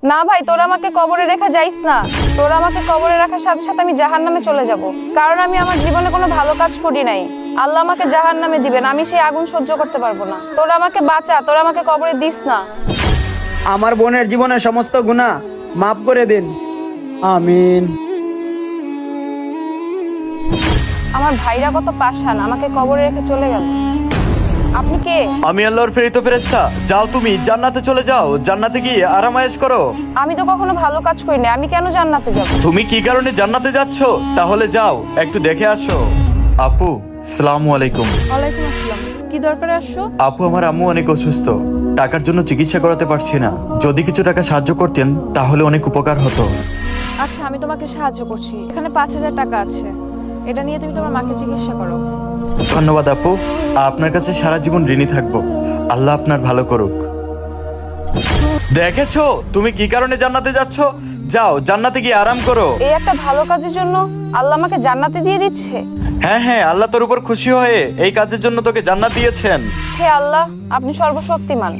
না ভাই, তোরা আমাকে কবরে রেখে যাইস না। তোরা আমাকে কবরে রাখার সাথে সাথে আমি জাহান্নামে চলে যাব, কারণ আমি আমার জীবনে কোনো ভালো কাজ করি নাই। আল্লাহ আমাকে জাহান্নামে দিবেন, আমি সেই আগুন সহ্য করতে পারবো না। তোরা আমাকে বাঁচা, তোরা আমাকে কবরে দিস না। আমার বোনের জীবনের সমস্ত গুনাহ মাফ করে দিন, আমিন। আমার ভাইরা কত পাষাণ, আমাকে কবরে রেখে চলে গেল। আপনি কে? আমি আল্লাহর প্রেরিত ফেরেশতা। যাও, তুমি জান্নাতে চলে যাও, জান্নাতে গিয়ে আরাম আয়েশ করো। আমি তো কখনো ভালো কাজ করি না, আমি কেন জান্নাতে যাব? তুমি কি কারণে জান্নাতে যাচ্ছ? তাহলে যাও, একটু দেখে আসো। আপু, আসসালামু আলাইকুম। ওয়ালাইকুম আসসালাম। কি দরকারে আসছো? আপু, আমার আম্মু অনেক অসুস্থ, টাকার জন্য চিকিৎসা করাতে পারছি না। যদি কিছু টাকা সাহায্য করতেন তাহলে অনেক উপকার হতো। আচ্ছা, আমি তোমাকে সাহায্য করছি। এখানে 5,000 টাকা আছে, এটা নিয়ে তুমি তোমার মাকে চিকিৎসা করো। ধন্যবাদ আপু, আপনার কাছে সারা জীবন ঋণী থাকবো। আল্লাহ আপনার ভালো করুক। দেখেছো তুমি কি কারণে জান্নাতে যাচ্ছ? যাও, জান্নাতে গিয়ে আরাম করো। এই একটা ভালো কাজের জন্য আল্লাহ আমাকে জান্নাতে দিয়ে দিচ্ছে। হ্যাঁ হ্যাঁ, আল্লাহ তোর উপর খুশি হয়ে এই কাজের জন্য তোকে জান্নাত দিয়েছেন। হে আল্লাহ, আপনি সর্বশক্তিমান।